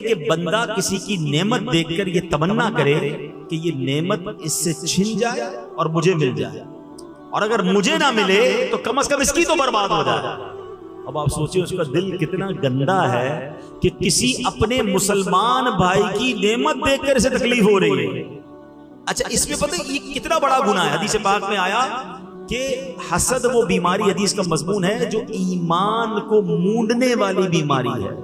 कि बंदा किसी की नेमत देखकर ये तमन्ना करे कि ये नेमत इससे छिन जाए और मुझे मिल जाए, और अगर मुझे ना मिले तो कम से कम इसकी तो बर्बाद हो जाए। अब आप सोचिए उसका दिल कितना गंदा है कि किसी अपने मुसलमान भाई की नेमत देखकर इसे तकलीफ हो रही है। अच्छा, इसमें पता है ये कितना बड़ा गुनाह है। हदीस पाक में आया कि हसद वो बीमारी, हदीस का मजमून है, जो ईमान को मूंडने वाली बीमारी है।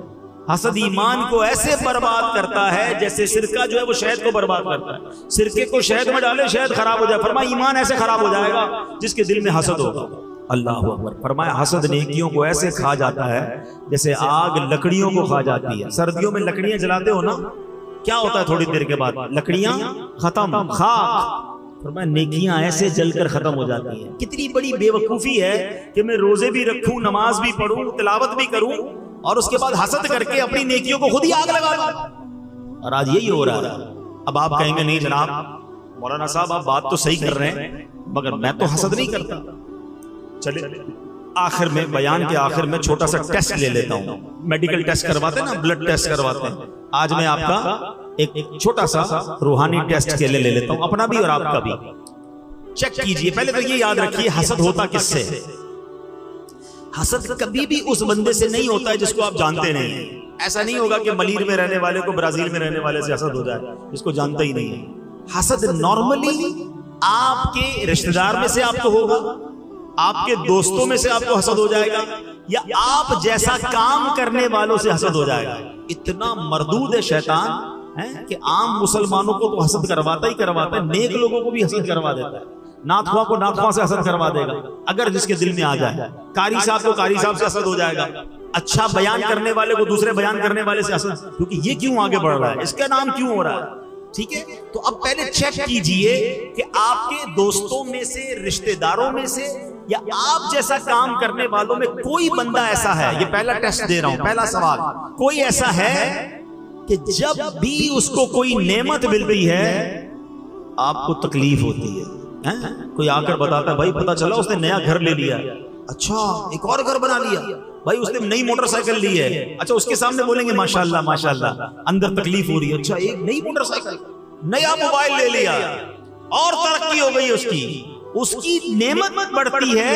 हसद ईमान को ऐसे बर्बाद करता है जैसे सिरका जो है वो शहद को बर्बाद करता है। सिरके को शहद में डाले शहद खराब हो जाए, फरमाया ईमान ऐसे खराब हो जाएगा जिसके दिल में हसद होगा। अल्लाह अकबर। फरमाया हसद नेकियों को ऐसे खा जाता है जैसे आग लकड़ियों को खा जाती है। सर्दियों में लकड़ियां जलाते हो ना, क्या होता है थोड़ी देर के बाद लकड़ियां खत्म, खाक। फरमाया नेकियां ऐसे जलकर खत्म हो जाती हैं। कितनी बड़ी बेवकूफी है कि मैं रोजे भी रखूं, नमाज भी पढ़ूं, तिलावत भी करूं और उसके बाद हसद करके अपनी नेकियों को खुद ही आग लगा दूं। और आज यही हो रहा है। अब आप कहेंगे नहीं जनाब मौलाना साहब आप बात तो सही कर रहे हैं, मगर मैं तो हसद नहीं करता। चले आखिर में, बयान के आखिर में छोटा सा टेस्ट ले लेता हूं। मेडिकल टेस्ट करवाते हैं ना, ब्लड टेस्ट करवाते हैं। आज मैं आपका एक छोटा सा रूहानी टेस्ट के लिए ले लेता हूं, अपना भी और आपका भी। चेक कीजिए। पहले तो ये याद रखिए हसद होता किससे है। हसद कभी भी उस बंदे से नहीं होता है जिसको आप जानते नहीं हैं। ऐसा नहीं होगा कि मलीर में रहने वाले को ब्राजील में रहने वाले से हसद हो जाए जिसको जानते ही नहीं है। हसद नॉर्मली आपके रिश्तेदार में से आपको होगा, आपके दोस्तों में से आपको हसद हो जाएगा, या आप जैसा काम करने वालों से हसद हो जाएगा। इतना मरदूद है शैतान है कि आम मुसलमानों को तो हसद करवाता ही करवाता है, नेक लोगों को भी हसद करवा देता है। नाथुआ को नाथुआ से हसद करवा देगा अगर जिसके दिल में आ जाए। कारी साहब को कारी साहब से हसद हो जाएगा। अच्छा बयान करने वाले को दूसरे बयान करने वाले से हसद, क्योंकि ये क्यों आगे बढ़ रहा है, इसका नाम क्यों हो रहा है। ठीक है, तो अब पहले चेक कीजिए कि आपके दोस्तों में से, रिश्तेदारों में से, या आप जैसा काम करने वालों में कोई बंदा ऐसा है। ये पहला टेस्ट दे रहा हूं, पहला सवाल। कोई ऐसा है कि जब भी उसको कोई नेमत मिलती है आपको तकलीफ होती है? कोई आकर बताता है भाई पता चला उसने नया घर ले लिया, अच्छा एक और घर बना लिया, भाई उसने नई मोटरसाइकिल ली है, अच्छा उसके सामने बोलेंगे माशाल्लाह माशाल्लाह, अंदर तकलीफ हो रही है, अच्छा एक नई मोटरसाइकिल, नया मोबाइल ले लिया और तरक्की हो गई उसकी नेमत बढ़ती है।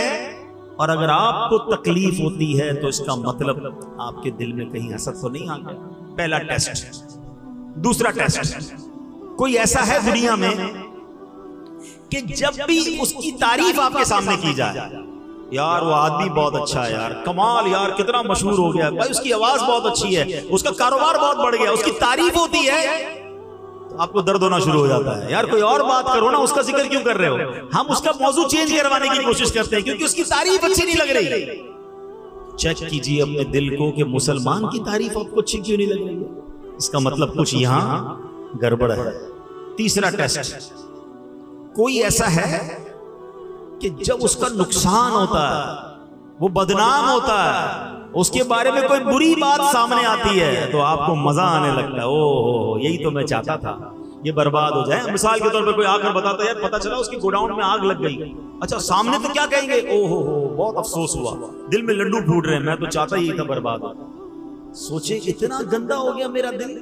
और अगर आपको तकलीफ होती है तो इसका मतलब आपके दिल में कहीं हसद तो नहीं आ गया। पहला टेस्ट। दूसरा टेस्ट, कोई ऐसा है दुनिया में कि जब भी उसकी तारीफ आपके सामने की जाए, यार वो आदमी बहुत अच्छा है, यार कमाल, यार कितना मशहूर हो गया, भाई उसकी आवाज बहुत अच्छी है, उसका कारोबार बहुत बढ़ गया, उसकी तारीफ होती है तो आपको दर्द होना शुरू हो जाता है। यार कोई और बात करो ना, उसका जिक्र क्यों कर रहे हो। हम उसका मौजू चेंज करवाने की कोशिश करते हैं क्योंकि उसकी तारीफ अच्छी नहीं लग रही। चेक कीजिए अपने दिल को कि मुसलमान की तारीफ आपको अच्छी क्यों नहीं लग रही है, इसका मतलब कुछ यहां गड़बड़ है। तीसरा टेस्ट, कोई ऐसा है कि जब उसका नुकसान होता है, वो बदनाम होता है, उसके बारे में कोई बुरी बात सामने आती है तो आपको मजा आने लगता है, ओहो यही तो मैं चाहता था, ये बर्बाद हो जाए। मिसाल के तौर पर कोई आकर बताता है यार पता चला उसकी गोडाउन में आग लग गई, अच्छा सामने तो क्या कहेंगे, ओहो बहुत अफसोस हुआ, दिल में लड्डू फूट रहे हैं, मैं तो चाहता ही था बर्बाद हो। सोचे इतना गंदा हो गया मेरा दिल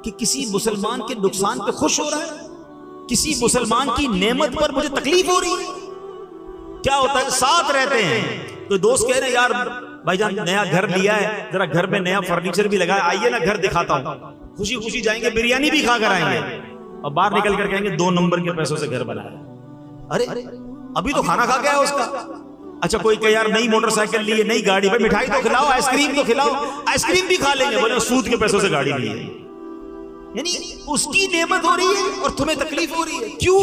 कि किसी मुसलमान के नुकसान पे खुश हो रहा है, किसी मुसलमान की नेमत पर मुझे तकलीफ हो रही है। क्या होता है, साथ रहते हैं तो दोस्त कह रहे हैं यार भाईजान नया घर लिया है, जरा घर में नया फर्नीचर भी लगाया, आइए ना घर दिखाता हूं। खुशी खुशी जाएंगे, बिरयानी भी खा कर आएंगे और बाहर निकल कर कहेंगे 2 नंबर के पैसों से घर बनाया। अरे अभी तो खाना खा गया उसका। अच्छा कोई कहे यार नई मोटरसाइकिल ली है, नई गाड़ी, भाई मिठाई तो खिलाओ, आइसक्रीम तो खिलाओ, आइसक्रीम भी खा लेंगे, बोले सूद के पैसों से गाड़ी ली है। यानी उसकी नेमत हो रही है और तुम्हें तकलीफ हो रही है। क्यों?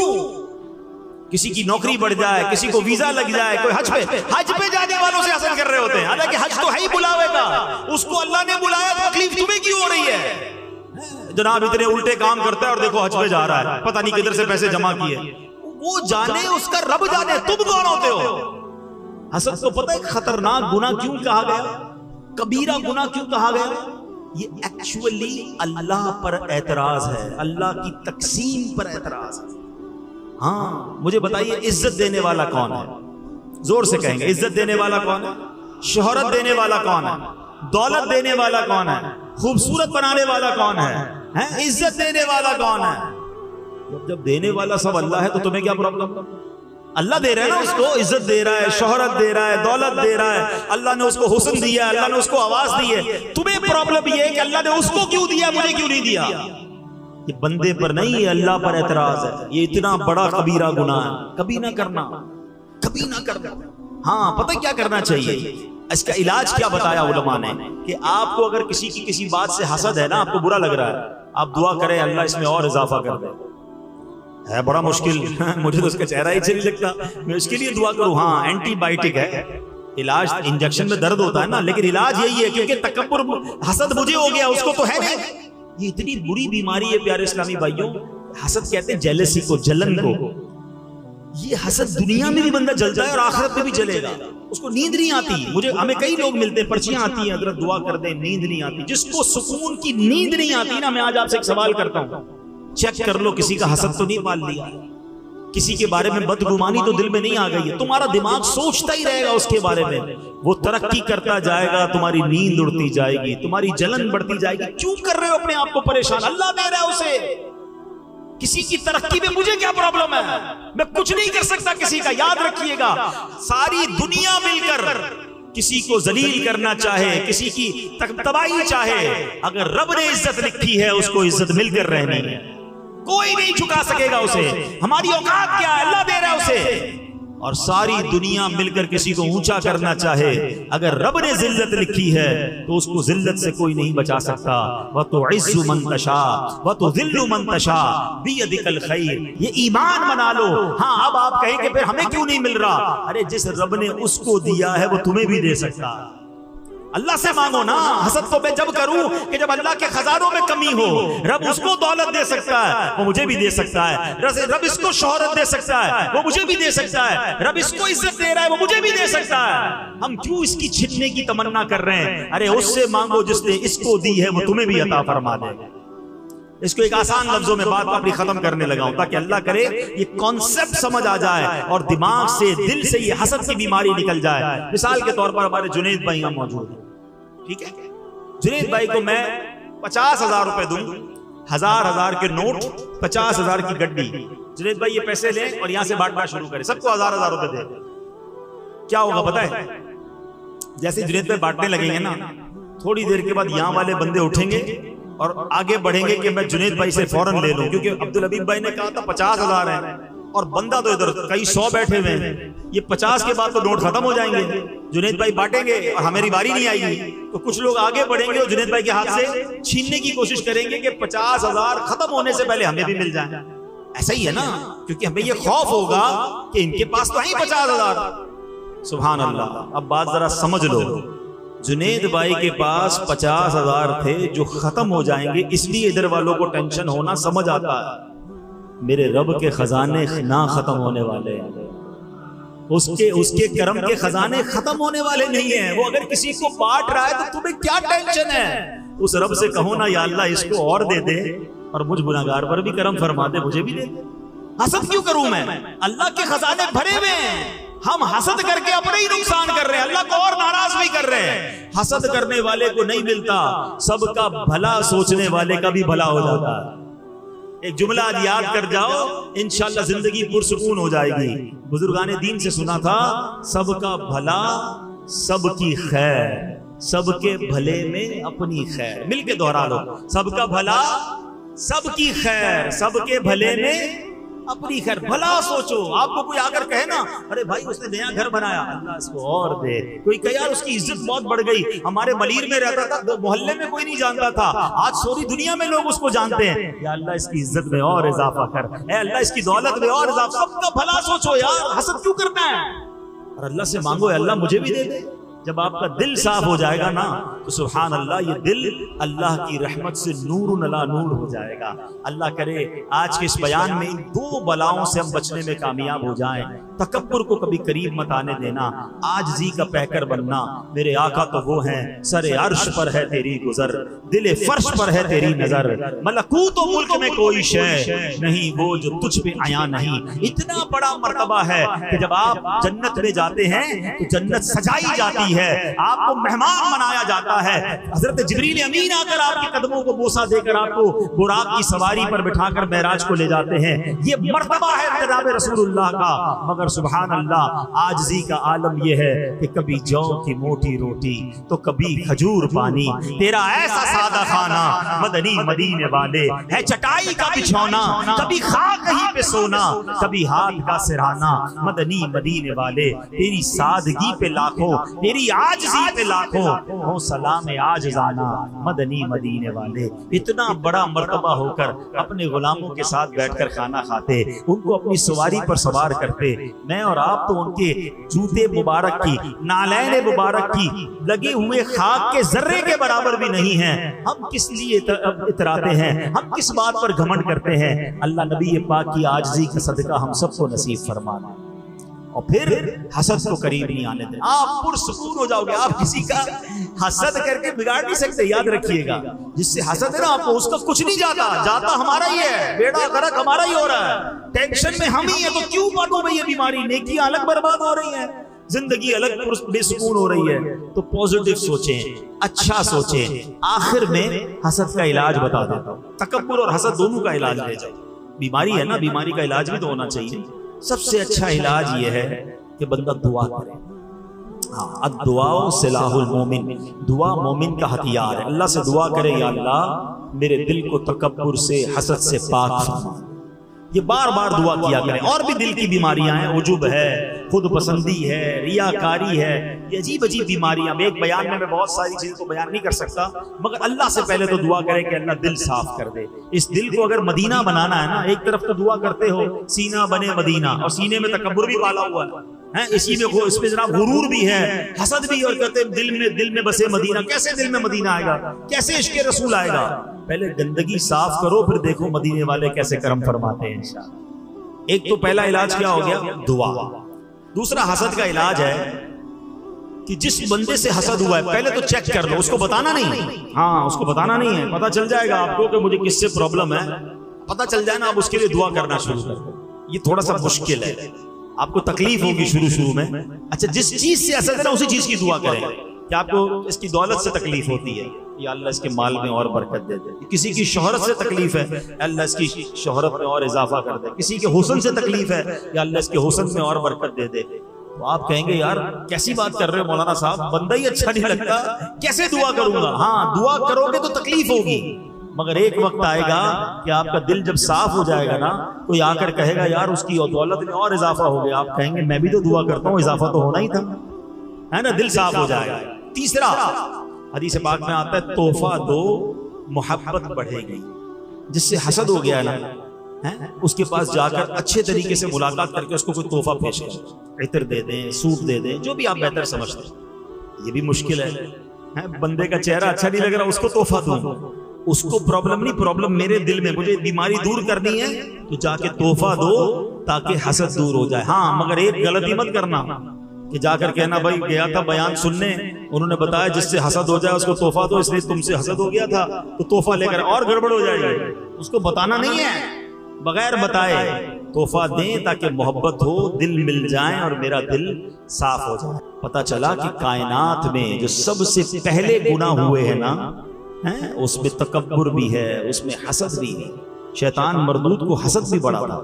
किसी की नौकरी बढ़ जाए, किसी को वीजा लग जाए, कोई हज पे जाने वालों से हसद कर रहे होते हैं, हालांकि हज तो है ही बुलावे का, उसको अल्लाह ने बुलाया, तकलीफ तुम्हें क्यों हो रही है। जनाब इतने उल्टे काम करता है और देखो हज पे जा रहा है, पता नहीं किधर से पैसे जमा किए, वो जाने, उसका रब जाने, तुम कौन होते हो। हसद को पता है खतरनाक गुनाह क्यों कहा गया, कबीरा गुनाह क्यों कहा गया। ये एक्चुअली अल्लाह पर एतराज है, अल्लाह की तकसीम पर एतराज है। हाँ मुझे बताइए इज्जत देने वाला कौन है, जोर से कहेंगे इज्जत देने वाला कौन है, शोहरत देने वाला कौन है, दौलत देने वाला कौन है, खूबसूरत बनाने वाला कौन है? इज्जत देने वाला कौन है? जब देने वाला सब अल्लाह है तो तुम्हें क्या प्रॉब्लम? अल्लाह दे रहा है ना, उसको इज्जत दे रहा है, शोहरत दे रहा है, दौलत दे रहा है, अल्लाह ने उसको हुस्न दिया, अल्लाह ने उसको आवाज दी है। तुम्हें प्रॉब्लम ये है कि अल्लाह ने उसको क्यों दिया, मुझे क्यों नहीं दिया? ये बंदे पर नहीं, ये अल्लाह पर एतराज है। ये इतना बड़ा कबीरा गुनाह है, कभी ना करना, कभी ना करना। हाँ, पता क्या करना चाहिए? इसका इलाज क्या बताया उलमा ने कि आपको अगर किसी की किसी बात से हसद है ना, आपको बुरा लग रहा है, आप दुआ करें अल्लाह इसमें और इजाफा कर दे। है बड़ा मुश्किल मुझे तो उसका चेहरा ही अच्छा नहीं लगता, मैं उसके लिए दुआ करूं। हाँ, एंटीबायोटिक है, इलाज इंजेक्शन में दर्द होता है ना, लेकिन इलाज यही है, क्योंकि तकब्बुर, हसद मुझे हो गया, उसको तो है नहीं। ये इतनी बुरी बीमारी है प्यारे इस्लामी भाइयों, हसद कहते हैं जेलसी को, जलन को। ये हसद दुनिया में भी बंदा जलता है और आखिरत में भी जलेगा। उसको नींद नहीं आती। हमें कई लोग मिलते हैं, पर्चियां आती हैं, हज़रत दुआ कर दे, नींद नहीं आती। जिसको सुकून की नींद नहीं आती ना, मैं आज आपसे एक सवाल करता हूं, चेक कर लो किसी का हसद तो नहीं पाल लिया, किसी के बारे में बदगुमानी तो दिल में नहीं आ गई है। तुम्हारा दिमाग सोचता ही रहेगा उसके बारे में, वो तरक्की करता जाएगा, तुम्हारी नींद उड़ती जाएगी, तुम्हारी जलन बढ़ती जाएगी। क्यों कर रहे हो अपने आप को परेशान? अल्लाह दे रहा है उसे। किसी की तरक्की में मुझे क्या प्रॉब्लम है? मैं कुछ नहीं कर सकता किसी का। याद रखिएगा, सारी दुनिया मिलकर किसी को जलील करना चाहे, किसी की तबाही चाहे, अगर रब ने इज्जत लिखी है उसको इज्जत मिलकर रहनी है। कोई नहीं झुका सकेगा उसे। हमारी औकात क्या है? अल्लाह दे रहा है उसे। और सारी दुनिया मिलकर किसी को ऊंचा करना चाहे, अगर रब ने जिल्लत लिखी है तो उसको जिल्लत से कोई नहीं बचा सकता। वह तो इज्जु मन तशा वह तो जिल्लु मन तशा बियदिकल खैर। ये ईमान बना लो। हाँ, अब आप कहें कि फिर हमें क्यों नहीं मिल रहा? अरे जिस रब ने उसको दिया है वो तुम्हें भी दे सकता है। अल्लाह से मांगो ना। हसद तो मैं जब करूं कि जब अल्लाह के खजानों में कमी हो। रब उसको दौलत दे सकता है, वो मुझे भी दे सकता है। रब इसको शोहरत दे सकता है, वो मुझे भी दे सकता है। रब इसको इज्जत दे रहा है, वो मुझे भी दे सकता है। हम क्यों इसकी छीनने की तमन्ना कर रहे हैं? अरे उससे मांगो जिसने इसको दी है, वो तुम्हें भी अता फरमा दे। इसको एक आसान लफ्जों में बात अपनी खत्म करने लगा हूं, ताकि अल्लाह करे ये कॉन्सेप्ट समझ आ जाए और दिमाग से, दिल से ये हसद की बीमारी निकल जाए। मिसाल के तौर पर हमारे जुनैद भाई यहां मौजूद है, ठीक है? जुनैद भाई को मैं 50,000 रुपए दूं, 1000 के नोट, 50,000 की गड्डी। जुनैद भाई ये पैसे लें और यहां से बांटना शुरू करें, सबको 1000 रुपए दे। क्या होगा पता है? जैसे जुनैद भाई बांटने लगेंगे ना, थोड़ी देर के बाद यहां वाले बंदे उठेंगे और आगे बढ़ेंगे कि मैं जुनैद भाई से फौरन ले लूं, क्योंकि अब्दुल हबीब भाई ने कहा था 50,000 है और बंदा तो इधर कई 100 बैठे हुए हैं। ये 50 के बाद तो नोट खत्म हो जाएंगे। जुनैद भाई बांटेंगे और हमारी बारी नहीं आएगी, तो कुछ लोग आगे बढ़ेंगे और जुनैद भाई के हाथ से छीनने की कोशिश करेंगे कि 50,000 खत्म होने से पहले हमें भी मिल जाए। ऐसा ही है ना, क्योंकि हमें ये खौफ होगा कि इनके पास तो है 50,000। सुभान अल्लाह। अब बात जरा समझ लो, जुनैद भाई के पास 50,000 थे जो खत्म हो जाएंगे, इसलिए इधर वालों को टेंशन होना समझ आता है। मेरे रब के खजाने ना खत्म होने वाले, उसके करम के खजाने खत्म होने वाले नहीं है। वो अगर किसी को बांट रहा है तो तुम्हें क्या टेंशन है? उस रब से कहो ना, या अल्लाह इसको और दे दे और मुझ गुनाहगार पर भी करम फरमा दे, मुझे भी दे दे। हसद क्यों करूं मैं? अल्लाह के खजाने भरे हुए हैं। हम हसद करके अपने ही नुकसान कर रहे हैं, अल्लाह को और नाराज भी कर रहे हैं। हसद करने वाले को नहीं मिलता, सबका भला सोचने वाले का भी भला हो जाता है। एक जुमला आज याद कर जाओ, इंशाअल्लाह जिंदगी पुरसुकून हो जाएगी। बुजुर्गाने दीन से सुना था, सबका भला सबकी खैर, सबके भले में अपनी खैर। मिलके दोहरा लो, सबका भला सबकी खैर, सबके भले में अपनी खैर। भला सोचो। आपको कोई आकर कहे ना, अरे भाई उसने नया घर बनाया, अल्लाह इसको और दे। कोई कहे यार उसकी इज्जत बहुत बढ़ गई, हमारे मलीर में रहता था, मोहल्ले में कोई नहीं जानता था, आज सारी दुनिया में लोग उसको जानते हैं। या अल्लाह इसकी इज्जत में और इजाफा कर, ए अल्लाह इसकी दौलत में और इजाफा। सबका भला सोचो यार, हसद क्यों करना है? और अल्लाह से मांगो, अल्लाह मुझे भी दे दे। जब आपका दिल साफ हो जाएगा ना, तो सुभान अल्लाह, ये दिल अल्लाह की रहमत से नूर अला नूर हो जाएगा। अल्लाह करे आज के इस बयान में इन 2 बलाओं से हम बचने में कामयाब हो जाएं। तकब्बुर को कभी करीब मत आने देना, आजजी का पैकर बनना। मेरे आका तो वो हैं, सरे अर्श पर है तेरी गुजर, दिले फर्श पर है तेरी नजर, मलकूत तो मुल्क में कोई शय नहीं वो जो तुझ पे आया नहीं। इतना बड़ा मर्तबा है कि जब आप जन्नत में जाते हैं तो जन्नत सजाई जाती है, आपको मेहमान बनाया जाता है। हजरत जिब्रील अमीन आकर आपके कदमों को बोसा देकर आपको बुराक की सवारी पर बिठाकर मेराज को ले जाते हैं। ये मर्तबा है जनाब रसूलुल्लाह का। मगर सुभान अल्लाह, आजजी का आलम यह है कि कभी जौ की मोटी रोटी तो कभी खजूर पानी, तेरा ऐसा सादा खाना मदनी मदीने वाले है चटाई का बिछौना, कभी खाक ही पे सोना कभी हाथ का सिराना, मदनी मदीने वाले तेरी सादगी पे लाखों, तेरी आजजी पे लाखों, हो सलाम आजजाना मदनी मदीने वाले। इतना बड़ा मर्तबा होकर अपने गुलामों के साथ बैठकर खाना खाते, उनको अपनी सवारी पर सवार करते। मैं और आप तो उनके जूते मुबारक की, नालैन मुबारक की लगे हुए खाक के जर्रे के बराबर भी नहीं हैं। हम किस लिए इतराते हैं, हम किस बात पर घमंड करते हैं। अल्लाह नबी पाक की आजिज़ी का सदका हम सबको नसीब फरमाना। और फिर हसद को करीब नहीं आने दें, आप पुरसुकून हो जाओगे। आप किसी का हसद करके बिगाड़ नहीं सकते, याद रखिएगा। जिससे हसद है ना आपको, उसका कुछ नहीं जाता, जाता हमारा ही है, बेड़ा गर्क हमारा ही हो रहा है। टेंशन में हम ही है, तो क्यों बांटो भाई ये बीमारी। नेकी अलग बर्बाद हो रही है, जिंदगी अलग बेसुकून हो रही है। तो पॉजिटिव सोचें, अच्छा सोचें। आखिर में हसद का इलाज बता देता हूं। तकब्बुर और हसद दोनों का इलाज ले जाओ। बीमारी है ना, बीमारी का इलाज भी तो होना चाहिए। सबसे अच्छा इलाज यह है कि बंदा दुआ करे। हाँ, अद्दुआ सिलाहुल मोमिन, दुआ मोमिन का हथियार है। अल्लाह से दुआ करे, या अल्लाह मेरे दिल को तकब्बुर से, हसद से पाक फरमा। ये बार बार दुआ किया करें। और भी दिल की बीमारियां हैं, उजुब है, खुद पसंदी है, रियाकारी है, ये अजीब अजीब बीमारियां। एक बयान में मैं बहुत सारी चीजों को बयान नहीं कर सकता, मगर अल्लाह से पहले तो दुआ करें कि अल्लाह दिल साफ कर दे। इस दिल को अगर मदीना बनाना है ना, एक तरफ तो दुआ करते हो सीना बने मदीना, और सीने में तकब्बुर भी पाला हुआ है, इसी में इसमें जनाब गुरूर भी है, हसद भी, और कहते हैं दिल में बसे मदीना। कैसे दिल में मदीना आएगा, कैसे इश्क़ रसूल आएगा? पहले गंदगी साफ करो, फिर देखो मदीने वाले कैसे करम फरमाते हैं इंशाअल्लाह। एक तो पहला इलाज क्या हो गया, दुआ। दूसरा हसद का इलाज है कि जिस बंदे से हसद हुआ है पहले तो चेक कर लो, उसको बताना नहीं। हाँ, उसको बताना नहीं है, पता चल जाएगा आपको कि मुझे किससे प्रॉब्लम है, पता चल जाए ना, आप उसके लिए दुआ करना शुरू कर दो। ये थोड़ा सा मुश्किल है, आपको तकलीफ होगी शुरू में। अच्छा, जिस चीज से हसद है ना, उसी चीज की दुआ करें। कि आपको इसकी दौलत से तकलीफ होती है, या अल्लाह इसके माल में और बरकत दे दे। किसी की शोहरत से तकलीफ है, अल्लाह इसकी शोहरत में और इजाफा कर दे। किसी के हुस्न से तकलीफ है, या अल्लाह इसके हुस्न में और बरकत दे दे। तो आप कहेंगे यार कैसी बात कर रहे हो मौलाना साहब, बंदा ही अच्छा नहीं लगता, कैसे दुआ करूंगा? हाँ, दुआ करोगे तो तकलीफ होगी, मगर एक वक्त आएगा कि आपका दिल जब साफ हो जाएगा ना, कोई आकर कहेगा यार उसकी दौलत में और इजाफा हो गया। आप कहेंगे मैं भी तो दुआ करता हूँ, इजाफा तो होना ही था, है ना, दिल साफ हो जाएगा। तीसरा हदीस पाक में आता है, तोहफा दो मोहब्बत बढ़ेगी। जिससे हसद हो गया ना, है, उसके पास जाकर अच्छे तरीके से मुलाकात करके उसको कोई तोहफा पेश करें, इत्र दे दें, सूट दे दें, जो भी आप बेहतर समझते हैं। ये भी मुश्किल है, बंदे का चेहरा अच्छा नहीं लग रहा, उसको तोहफा दूं। उसको प्रॉब्लम नहीं, प्रॉब्लम मेरे दिल में, मुझे बीमारी दूर करनी है, तो जाके तोहफा दो ताकि हसद दूर हो जाए। हाँ, मगर एक गलती मत करना कि जाकर कहना भाई गया था बयान सुनने, उन्होंने बताया जिससे हसद हो जाए उसको तोहफा दो, इसलिए तुमसे हसद हो गया था तो तोहफा लेकर, और गड़बड़ हो जाएगी। उसको बताना नहीं है, बगैर बताए तोहफा दें ताकि मोहब्बत हो, दिल मिल जाए और मेरा दिल साफ हो जाए। पता चला कि कायनात में जो सबसे पहले गुनाह हुए हैं ना, हैं, उसमें तकब्बुर भी है, उसमें हसद भी है। शैतान मरदूद को हसद भी बड़ा था,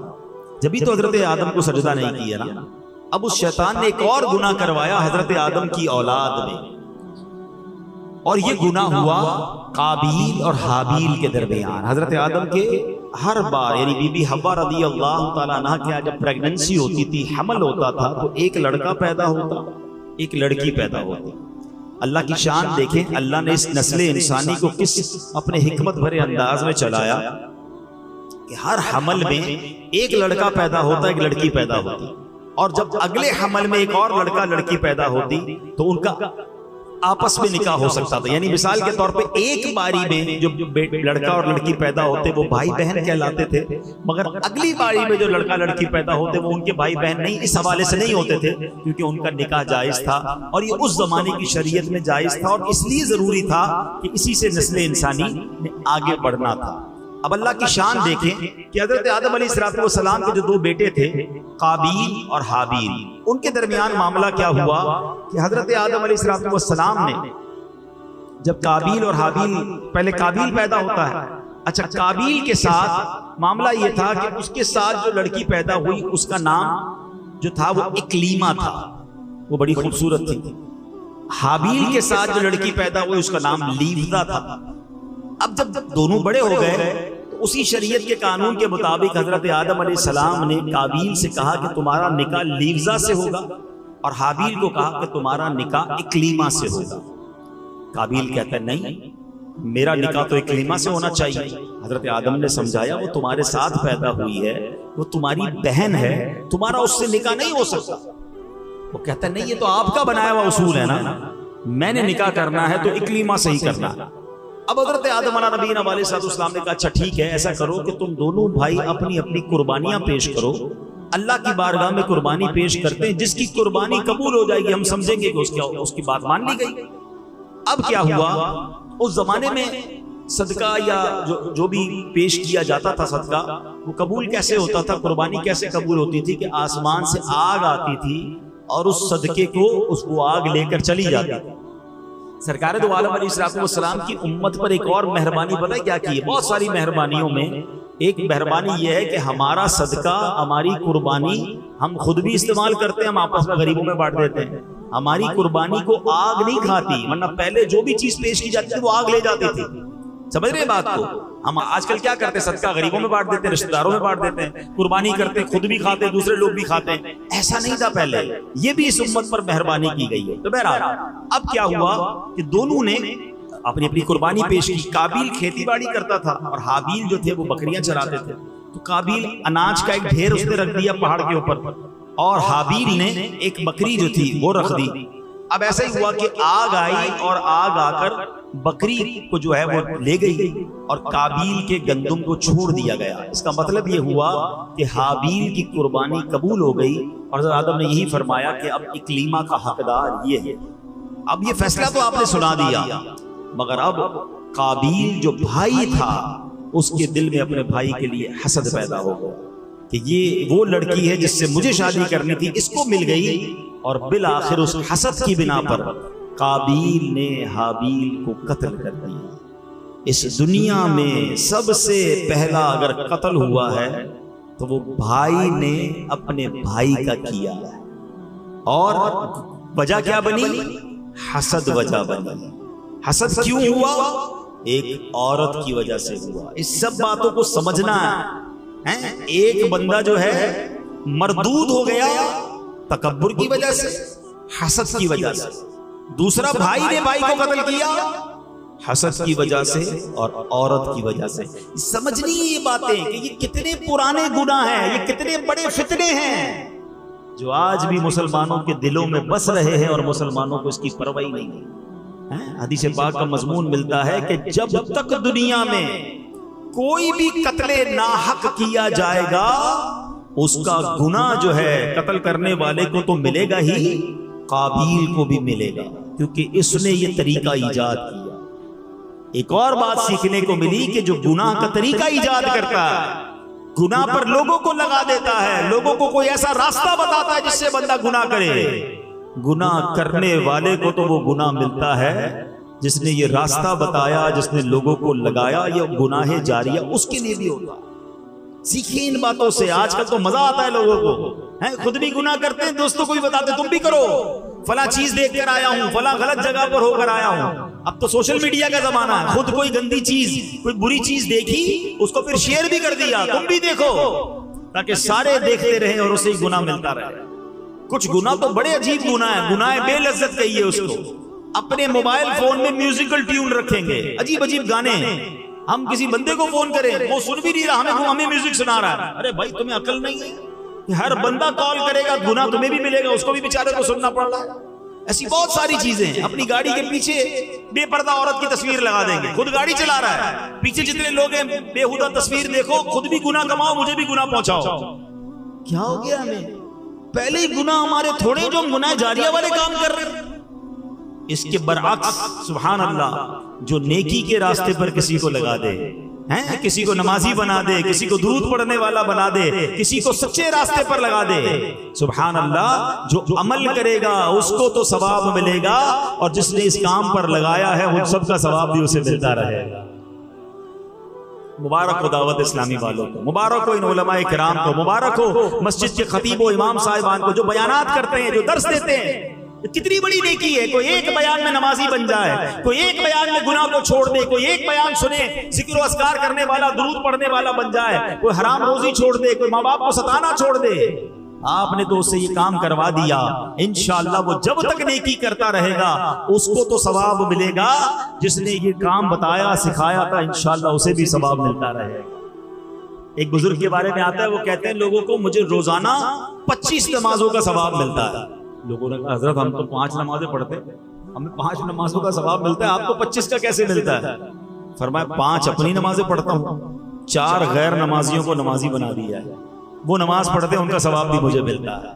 जब भी तो हजरत आदम को सजदा नहीं किया ना। अब उस शैतान ने एक और गुनाह करवाया हजरत आदम की औलाद में, और ये गुनाह हुआ काबील और हाबील के दरमियान। हजरत आदम के हर बार, यानी बीबी हव्वा रज़ी अल्लाह तआला अन्हा के यहाँ जब प्रेगनेंसी होती थी, हमल होता था, तो एक लड़का पैदा होता, एक लड़की पैदा होती। अल्लाह की शान देखें, अल्लाह ने इस नस्ल इंसानी को किस अपने हिकमत भरे अंदाज में चलाया कि हर हमल में एक लड़का पैदा होता, एक लड़की पैदा होती, और जब अगले हमल में एक और लड़का लड़की पैदा होती, तो उनका आपस में निकाह हो सकता था। यानी मिसाल के तौर पे एक बारी में जो लड़का और लड़की पैदा होते वो भाई बहन कहलाते थे, मगर अगली बारी में जो लड़का लड़की पैदा होते वो उनके भाई बहन नहीं, इस हवाले से नहीं होते थे क्योंकि उनका निकाह जायज था और ये उस जमाने की शरीयत में जायज था और इसलिए जरूरी था कि इसी से नस्ल इंसानी ने आगे बढ़ना था। अब अल्लाह की शान देखें कि हजरत आदम अलैहिस्सलाम के जो दो बेटे थे काबील और हाबील, उनके दरमियान मामला क्या हुआ कि हजरत आदम अलैहिस्सलाम ने जब काबील और हाबील, पहले काबील पैदा होता है, अच्छा काबील के साथ मामला ये था कि उसके साथ जो लड़की पैदा हुई उसका नाम जो था वो इकलीमा था, वो बड़ी खूबसूरत थी। हाबील के साथ जो लड़की पैदा हुई उसका नाम लीवजा था। अब जब दोनों बड़े हो गए तो उसी शरीयत के कानून के मुताबिक हजरत आदम अलैहिस्सलाम ने काबील से कहा कि तुम्हारा निकाह लीवजा से होगा और हाबील को कहा कि तुम्हारा निकाह इकलीमा से होगा। काबील कहता है नहीं, मेरा निकाह तो इकलीमा से होना चाहिए। हजरत आदम ने समझाया वो तुम्हारे साथ पैदा हुई है, वो तुम्हारी बहन है, तुम्हारा उससे निकाह नहीं हो सकता। वो कहता है नहीं, ये तो आपका बनाया हुआ उसूल है ना, मैंने निकाह करना है तो इकलीमा से ही करना है। अब हजरत आदम अलैहिस्सलाम ने कहा अच्छा ठीक है, ऐसा करो कि तुम दोनों भाई अपनी अपनी कुर्बानियां पेश करो, अल्लाह की बारगाह में कुर्बानी पेश करते हैं, जिसकी कुर्बानी कबूल हो जाएगी हम समझेंगे कि उसकी बात मान ली गई। अब क्या हुआ, उस जमाने में सदका या जो भी पेश किया जाता था सदका, वो कबूल कैसे होता था, कुर्बानी कैसे कबूल होती थी कि आसमान से आग आती थी और उस सदके को उसको आग लेकर चली जाती थी। सरकार दो आलम अलैहिस्सलाम की उम्मत पर एक और मेहरबानी पता है क्या की है? बहुत सारी मेहरबानियों में एक मेहरबानी यह है कि हमारा सदका, हमारी कुर्बानी हम खुद भी इस्तेमाल करते हैं, हम आपस में गरीबों में बांट देते हैं। हमारी कुर्बानी को आग नहीं खाती, वरना पहले जो भी चीज पेश की जाती थी वो आग ले जाती थी। समझ रहे बात को? हम आजकल क्या करते हैं, सदका गरीबों में बांट देते हैं, रिश्तेदारों में बांट देते हैं, कुर्बानी करते हैं, खुद भी खाते हैं, दूसरे लोग भी खाते हैं। ऐसा नहीं था पहले, ये भी इस उम्मत पर मेहरबानी की गई है। तो बहरहाल अब क्या हुआ कि दोनों ने अपनी अपनी कुर्बानी पेश की। काबील खेतीबाड़ी करता था और हाबील जो थे वो बकरियां चराते थे। तो काबील अनाज का एक ढेर उसने रख दिया पहाड़ के ऊपर और हाबील ने एक बकरी जो थी वो रख दी। अब ऐसा ही हुआ कि आग आई और आग आकर बकरी को जो है वो ले गई और काबील के गंदुम को छोड़ दिया गया। इसका मतलब ये हुआ कि हाबील की कुर्बानी कबूल हो गई और हज़रत आदम ने यही फरमाया कि अब इकलीमा का हकदार ये है। अब ये फैसला तो आपने सुना दिया, मगर अब काबील जो भाई था उसके दिल में अपने भाई के लिए हसद पैदा हो गया कि ये वो लड़की है जिससे मुझे शादी करनी थी, इसको मिल गई। और बिल आखिर उस हसद की बिना पर काबील ने हाबील को कत्ल कर दिया। इस दुनिया में सबसे पहला अगर कत्ल हुआ है तो वो भाई ने अपने भाई का किया है। और वजह क्या बनी? हसद वजह बनी। हसद क्यों हुआ? एक औरत की वजह से हुआ। इस सब बातों को समझना है। एक बंदा जो है मरदूद हो गया तकब्बुर की वजह से, हसद की वजह से। दूसरा भाई ने भाई को कत्ल किया हसद की वजह से और औरत की वजह से। समझनी ये बातें कि ये कितने पुराने गुनाह हैं, ये कितने बड़े फितने हैं जो आज भी मुसलमानों के दिलों में बस रहे हैं और मुसलमानों को इसकी परवाह नहीं है। हदीस पाक का मजमून मिलता है कि जब तक दुनिया में कोई भी कत्ले नाहक किया जाएगा उसका गुनाह जो है कत्ल करने वाले को तो मिलेगा ही, काबील को भी मिलेगा, क्योंकि इसने ये तरीका इजाद किया। एक और बात सीखने को मिली कि जो गुनाह का तरीका इजाद करता है, गुनाह पर लोगों को लगा देता है, लोगों को कोई ऐसा रास्ता बताता है जिससे बंदा गुनाह करे, गुनाह करने वाले को तो वो गुनाह मिलता है जिसने ये रास्ता बताया, जिसने लोगों को लगाया। ये गुनाह जारिया उसके लिए भी होता। सीखिए इन बातों से। आजकल तो मजा आता है लोगों को, हैं खुद भी गुनाह करते हैं, दोस्तों को भी बताते तुम भी करो, फला चीज देख कर आया हूं, फला गलत जगह पर होकर आया हूं। अब तो सोशल मीडिया का जमाना है, खुद कोई गंदी चीज, कोई बुरी चीज देखी उसको फिर शेयर भी कर दिया, तुम भी देखो, ताकि सारे देखते रहे और उसे गुनाह मिलता रहे। कुछ गुनाह तो बड़े अजीब गुनाह है, गुनाह बेलज्जत कहिए उसको। अपने मोबाइल फोन में म्यूजिकल ट्यून रखेंगे, अजीब अजीब गाने। हम किसी बंदे को फोन करें, वो सुन भी नहीं रहा, हमें म्यूजिक सुना रहा है। अरे भाई तुम्हें अकल नहीं है? हर बंदा कॉल करेगा, गुनाह तुम्हें भी मिलेगा, उसको भी बेचारे को सुनना पड़ रहा है। ऐसी बहुत सारी चीजें हैं। अपनी गाड़ी के पीछे बेपर्दा औरत की तस्वीर लगा देंगे, खुद गाड़ी चला रहा है, पीछे जितने लोग हैं बेहुदा तस्वीर देखो, खुद भी गुनाह कमाओ, मुझे भी गुनाह पहुंचाओ। क्या हो गया हमें? पहले ही गुनाह हमारे थोड़े जो हम गुनाह जारिया वाले काम कर रहे हैं। इसके बरअक्स सुभान अल्लाह, जो नेकी के रास्ते पर किसी को लगा दे, हैं, किसी को नमाजी बना दे, किसी को दुरूद पढ़ने वाला बना दे, किसी को सच्चे रास्ते पर लगा दे, सुभान अल्लाह, जो अमल करेगा उसको तो सवाब मिलेगा, और जिसने इस काम पर लगाया है उन सबका सवाब भी उसे मिलता रहेगा। मुबारक हो दावत इस्लामी वालों को, मुबारक हो इन उलमाए किराम को, मुबारक हो मस्जिद के खतीब व इमाम साहिबान को, जो बयानात करते हैं, जो दर्स देते हैं। कितनी बड़ी नेकी है, कोई एक बयान में नमाजी बन जाए, कोई एक बयान में गुनाह को छोड़ दे, कोई एक बयान सुने जिक्र व अस्कार करने वाला, दुरूद पढ़ने वाला बन जाए, कोई हराम रोजी छोड़ दे, कोई माँ बाप को सताना छोड़ दे। आपने तो उससे ये काम करवा दिया, इंशाअल्लाह वो जब तक नेकी करता रहेगा उसको तो सवाब मिलेगा, जिसने ये काम बताया सिखाया था इंशाअल्लाह उसे भी सवाब मिलता रहेगा। एक बुजुर्ग के बारे में आता है, वो कहते हैं लोगों को मुझे रोजाना 25 नमाजों का सवाब मिलता है। लोगों ने कहा हजरत हम तो 5 नमाजें पढ़ते हैं, हमें 5 नमाजों का सवाब मिलता है, आपको 25 का कैसे मिलता है? फरमाया 5 अपनी नमाजें पढ़ता हूँ, 4 गैर नमाजियों को नमाजी बना दिया है, वो नमाज पढ़ते हैं, उनका सवाब भी मुझे मिलता है।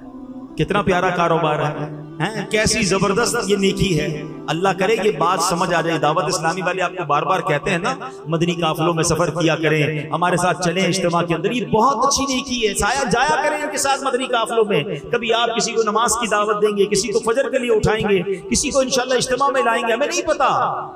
कितना प्यारा कारोबार है, कैसी जबरदस्त ये नेकी है। अल्लाह करे ये बात समझ आ जाए। दावत इस्लामी वाले आपको बार बार कहते हैं ना, मदनी काफिलों में सफर किया करें, हमारे साथ चलें इज्तिमा के अंदर, ये बहुत अच्छी नेकी है। साया जाया करें इनके साथ मदनी काफिलों में। कभी आप किसी को नमाज की दावत देंगे, किसी को फजर के लिए उठाएंगे, किसी को इंशाल्लाह इज्तिमा में लाएंगे, हमें नहीं पता,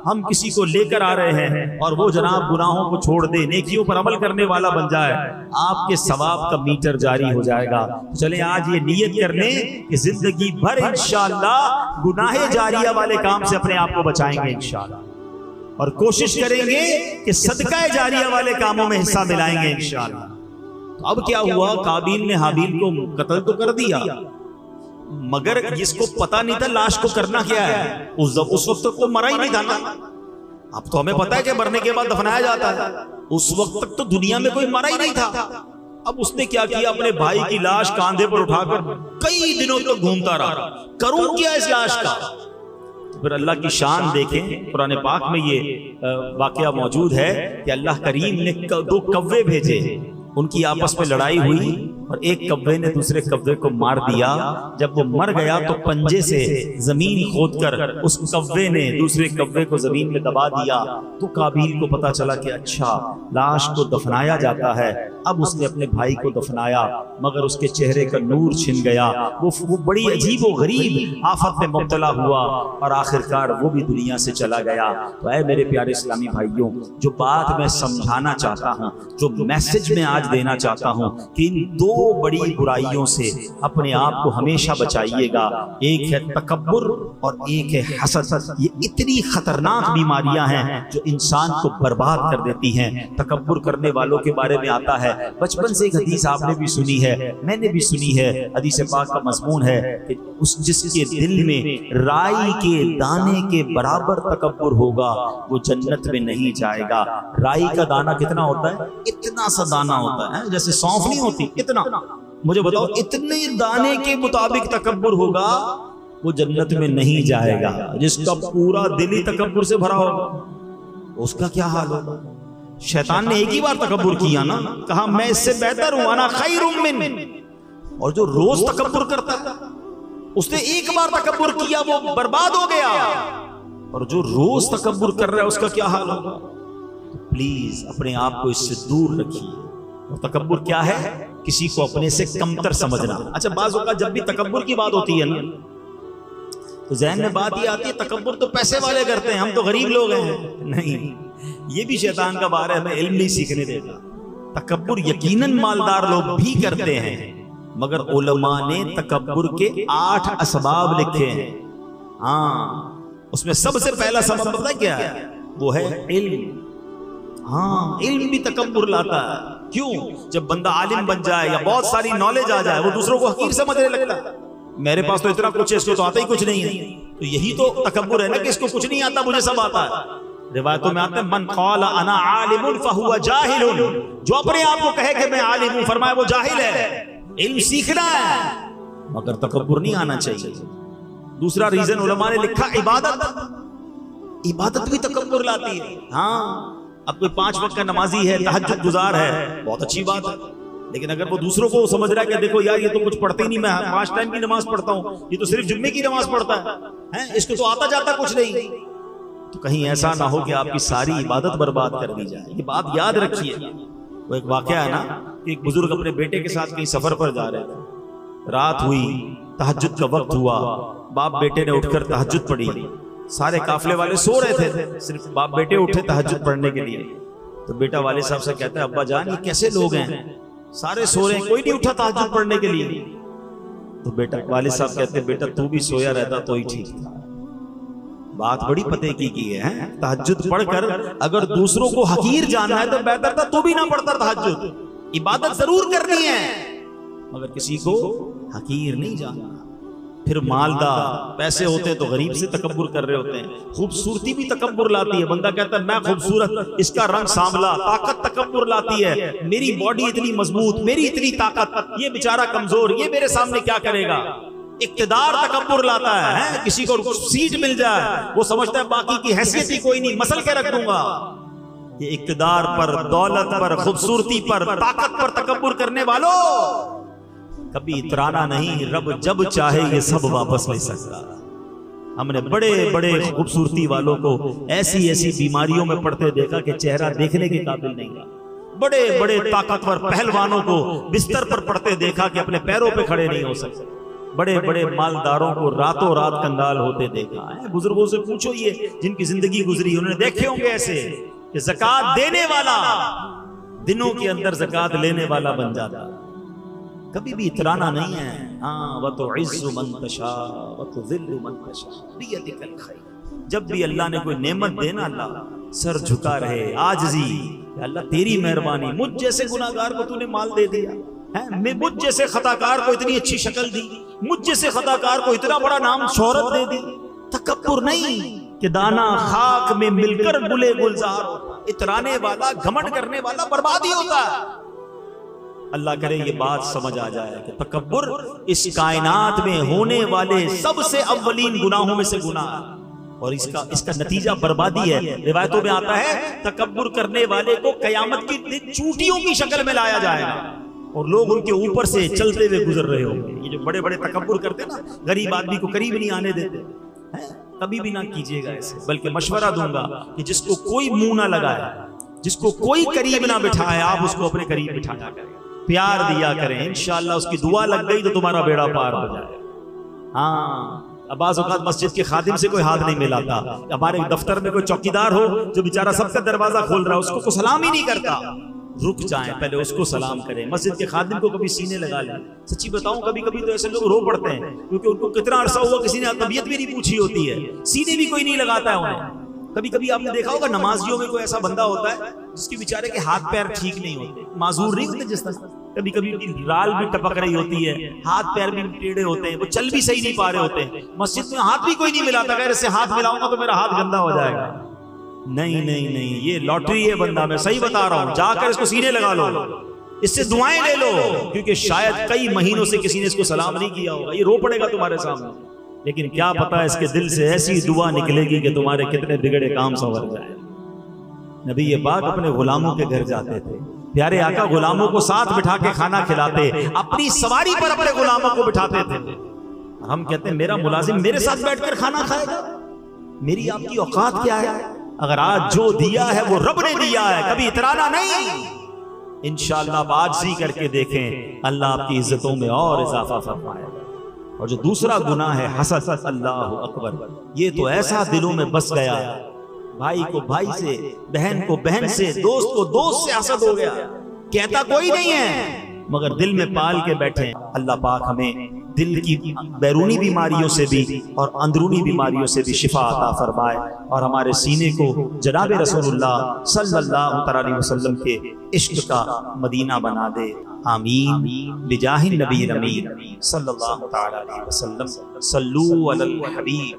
हम किसी को लेकर आ रहे हैं, और वो जनाब गुनाहों को छोड़ दे, नेकियों पर अमल करने वाला बन जाए, आपके सवाब का मीटर जारी हो जाएगा। चले आज ये नियत कर लें कि जिंदगी भर इंशाअल्लाह गुनाहे जारिया वाले काम से अपने आप को बचाएंगे इंशाअल्लाह, और कोशिश करेंगे कि सदका जारिया वाले कामों में हिस्सा मिलाएंगे इंशाअल्लाह। तो अब क्या हुआ, काबिल ने हाबिल को कत्ल तो कर दिया, मगर जिसको पता नहीं था लाश को करना क्या है, उस वक्त तो को मरा ही नहीं था ना। अब तो हमें पता है कि मरने के बाद दफनाया जाता है, उस वक्त तक तो दुनिया में कोई मरा ही नहीं था। अब उसने क्या किया, अपने भाई की लाश कांधे पर उठाकर कई दिनों तक घूमता रहा, करूं क्या इस लाश का। फिर अल्लाह की शान देखें, कुरान पाक में ये वाकया मौजूद है कि अल्लाह करीम ने 2 कव्वे भेजे, उनकी आपस में लड़ाई हुई और एक कव्वे ने दूसरे कव्वे को मार दिया। जब वो मर गया तो पंजे से जमीन खोदकर उस कव्वे ने दूसरे कव्वे को जमीन में दबा दिया। तो काबिल को पता चला कि अच्छा लाश को दफनाया जाता है। अब उसने अपने भाई को दफनाया, मगर उसके चेहरे का नूर छिन गया, वो बड़ी अजीब व गरीब आफत में मुब्तला हुआ और आखिरकार वो भी दुनिया से चला गया। तो ऐ मेरे प्यारे इस्लामी भाइयों, जो बात मैं समझाना चाहता हूँ, जो मैसेज मैं आज देना चाहता हूँ कि इन 2 बड़ी बुराइयों से अपने आप को हमेशा बचाइएगा। एक है तकब्बुर और एक है हसद। ये इतनी खतरनाक बीमारियां हैं जो इंसान को बर्बाद कर देती हैं। तकब्बुर करने वालों के बारे में आता है, बचपन से एक हदीस आपने भी सुनी है, मैंने भी सुनी है। हदीस पाक का मजमून है कि जिसके दिल में राई के दाने के बराबर तकब्बुर होगा वो जन्नत में नहीं जाएगा। राई का दाना कितना होता है? इतना सा दाना होता है, जैसे सौंफ नहीं होती, इतना। मुझे बताओ, इतने दाने के मुताबिक तकब्बुर होगा वो जन्नत में नहीं जाएगा। जिसका पूरा दिल ही तकब्बुर से भरा होगा उसका क्या हाल होगा? शैतान ने एक ही बार तकब्बुर किया ना, कहा मैं इससे बेहतर हूं, अना खैरुम मिन। और जो रोज तकब्बुर करता है, उसने एक बार तकब्बुर किया वो बर्बाद हो गया, और जो रोज तकब्बुर कर रहा है उसका क्या हाल होगा? तो प्लीज अपने आप को इससे दूर रखिए। और तकब्बुर क्या है? किसी को अपने से कमतर समझना। अच्छा, बाज़ों का जब भी तकब्बुर की बात होती है ना, तो ज़हन में बात ये आती है तकब्बुर तो पैसे वाले करते हैं, हम तो गरीब लोग हैं। नहीं, ये भी शैतान का बार है, हमें इल्म नहीं सीखने देता। तकब्बुर यकीनन मालदार लोग भी करते हैं, मगर उलमा ने तकब्बुर के 8 असबाब लिखे हैं। हाँ, उसमें सबसे पहला सबब पता है क्या है? वो है इल्म। हाँ, इल्म भी तकब्बुर लाता है। क्यों? जब बंदा आलिम बन जाए या बहुत सारी नॉलेज आ जाए, वो दूसरों को हकीर समझने लगता है। मेरे पास तो इतना कुछ है, इसको तो आता ही कुछ नहीं है। तो यही तो तकब्बुर है ना कि इसको कुछ नहीं आता, मुझे सब आता है। रिवायतों में आता है मन क़ाला अना आलिमुन फहुवा जाहिलुन, जो अपने आप को कहे कि मैं आलिम हूं, फरमाया वो जाहिल है। इल्म सीखना है, मगर तकब्बुर नहीं आना चाहिए। दूसरा रीजन उलमा ने लिखा इबादत, इबादत भी तकब्बुर लाती है। हाँ, अब कोई 5 वक्त का नमाजी है, तहज्जुद गुजार है, बहुत अच्छी बात है, लेकिन अगर वो दूसरों को समझ रहा है कि देखो यार ये तो कुछ पढ़ते ही नहीं, मैं 5 टाइम की नमाज पढ़ता हूँ, ये तो सिर्फ जुम्मे की नमाज पढ़ता है, इसको तो आता जाता कुछ नहीं, तो कहीं ऐसा ना हो कि आपकी सारी इबादत बर्बाद कर दी जाए। ये बात याद रखिए। वो एक वाकया है ना कि एक बुजुर्ग अपने बेटे के साथ कहीं सफर पर जा रहे थे, रात हुई, तहज्जुद का वक्त हुआ, बाप बेटे ने उठकर तहज्जुद पढ़ी, सारे काफले वाले सो रहे थे, सिर्फ बाप बेटे उठे तहज्जुद पढ़ने के लिए। तो बेटा वाले साहब से कहता है, अब्बा जान ये कैसे लोग हैं, सारे सो रहे हैं, कोई नहीं उठा तहज्जुद पढ़ने के लिए। तो बेटा वाले साहब कहते, बेटा तू भी सोया रहता तो ही ठीक था। बात बड़ी पते की है, तहज्जुद पढ़कर अगर दूसरों को हकीर जानना है तो बेहतर था तू भी ना पढ़ता तहज्जुद। इबादत जरूर करनी है मगर किसी को हकीर नहीं जानना। फिर मालदार पैसे होते हैं तो गरीब से तकब्बुर कर रहे होते हैं, खूबसूरती भी तकब्बुर लाती है। बंदा कहता है मैं खूबसूरत, इसका रंग सांवला, ताकत तकब्बुर लाती है, मेरी बॉडी इतनी मजबूत, मेरी इतनी ताकत, ये बेचारा कमजोर, ये मेरे सामने क्या करेगा। इक्तिदार तकब्बुर लाता है, किसी को सीट मिल जाए वो समझता है बाकी की हैसियत ही कोई नहीं, मसल के रख दूंगा। ये इक्तिदार पर, दौलत पर, खूबसूरती पर, ताकत पर तकब्बुर करने वालों कभी इतराना नहीं, रब जब चाहे ये सब वापस ले सकता। हमने बड़े बड़े खूबसूरती वालों को ऐसी ऐसी बीमारियों में पड़ते देखा कि चेहरा देखने के काबिल नहीं था। बड़े बड़े ताकतवर पहलवानों को बिस्तर पर पड़ते देखा कि अपने पैरों पे खड़े नहीं हो सकते। बड़े बड़े मालदारों को रातों रात कंगाल होते देखा है। बुजुर्गों से पूछो, ये जिनकी जिंदगी गुजरी उन्होंने देखे होंगे ऐसे कि ज़कात देने वाला दिनों के अंदर ज़कात लेने वाला बन जाता। कभी भी इतराना नहीं है। हाँ, व तो इज़्ज़ु मन तशा व तो ज़िल्लु मन तशा बियदिकल खैर। जब भी अल्लाह ने कोई नेमत देना, अल्लाह सर झुका रहे, आजिज़ी, अल्लाह तेरी मेहरबानी, मुझ जैसे गुनाहगार को तूने माल दे दिया है, मुझ जैसे खताकार को इतनी अच्छी शक्ल दी, मुझ जैसे खताकार को इतना बड़ा नाम शोहरत दे दी। तकब्बुर नहीं कि दाना खाक में मिलकर गुले गुलजार होता, इतराने वाला, घमंड करने वाला बर्बादी होता है। अल्लाह करे ये बात समझ आ जाए कि तकब्बुर इस कायनात में होने वाले सबसे अव्वलीन गुनाहों में से गुनाह है और इसका नतीजा बर्बादी है। रिवायतों में आता है तकब्बुर करने वाले को कयामत की दिन चूटियों की शक्ल में लाया जाएगा और लोग उनके ऊपर से चलते हुए गुजर रहे होंगे। ये जो बड़े बड़े तकब्बुर करते हैं ना, गरीब आदमी को करीब नहीं आने देते हैं, कभी भी ना कीजिएगा ऐसे। बल्कि मशवरा दूंगा कि जिसको कोई मुंह ना लगाए, जिसको कोई करीब ना बिठाए, आप उसको अपने करीब बिठाया करें, प्यार दिया करें। इंशाअल्लाह उसकी दुआ लग गई तो तुम्हारा बेड़ा पार हो जाए। हाँ, अब्बास औकात मस्जिद के खादिम से कोई हाथ नहीं मिलाता। हमारे दफ्तर में कोई चौकीदार हो जो बेचारा सबका दरवाजा खोल रहा है, उसको कोई सलाम ही नहीं करता। रुक जाएं, पहले उसको सलाम करें। मस्जिद के खादिम को कभी सीने लगा लें। सच्ची बताऊं, कभी कभी तो ऐसे लोग रो पड़ते हैं क्योंकि उनको कितना अरसा हुआ किसी ने तबीयत भी नहीं पूछी होती है, सीने भी कोई नहीं लगाता है उन्हें। कभी कभी आपने देखा होगा नमाजियों में कोई ऐसा बंदा होता है जिसके बेचारे के हाथ पैर ठीक नहीं होते, माजूर नहीं होते, जिस तरह कभी कभी राल भी टपक रही होती है, हाथ पैर भी टेढ़े होते हैं, वो चल भी सही नहीं पा रहे होते हैं। मस्जिद में हाथ भी कोई नहीं मिलाता, अगर इससे हाथ मिलाऊंगा तो मेरा हाथ गंदा हो जाएगा। नहीं नहीं नहीं, ये लॉटरी है बंदा, मैं सही बता रहा हूं। जाकर इसको सीने लगा लो, इससे दुआएं ले लो, क्योंकि शायद कई महीनों से किसी ने इसको सलाम नहीं किया होगा। ये रो पड़ेगा तुम्हारे सामने, लेकिन क्या पता इसके दिल से ऐसी दुआ निकलेगी कि तुम्हारे कितने बिगड़े काम संवर जाए। नबी ये पाक अपने गुलामों के घर जाते थे, प्यारे आका गुलामों को साथ बिठा के खाना खिलाते, अपनी सवारी पर अपने गुलामों को बिठाते थे। हम कहते हैं मेरा मुलाजिम मेरे साथ बैठकर खाना खाएगा, मेरी आपकी औकात क्या है? अगर आज जो दिया है वो रब ने दिया है, कभी इतराना नहीं। इंशाअल्लाह आप आजिज़ी करके देखें, अल्लाह आपकी इज्जतों में और इजाफा फरमाएगा। और जो दूसरा गुनाह है हसद, अल्लाह अकबर, ये तो ऐसा दिलों में बस गया, भाई को भाई से, बहन को बहन से, दोस्त को दोस्त से हसद हो गया। कहता कोई नहीं है मगर दिल में पाल के बैठे। अल्लाह पाक हमें दिल की बैरूनी बीमारियों से भी और अंदरूनी बीमारियों से भी शिफा अता फरमाए और हमारे सीने को जनाब रसूलुल्लाह सल्लल्लाहु अलैहि वसल्लम के इश्क का मदीना बना दे। आमीन बिजाहिन नबी अमीन सल्लल्लाहु अलैहि वसल्लम। सल्लू अलल हबीब।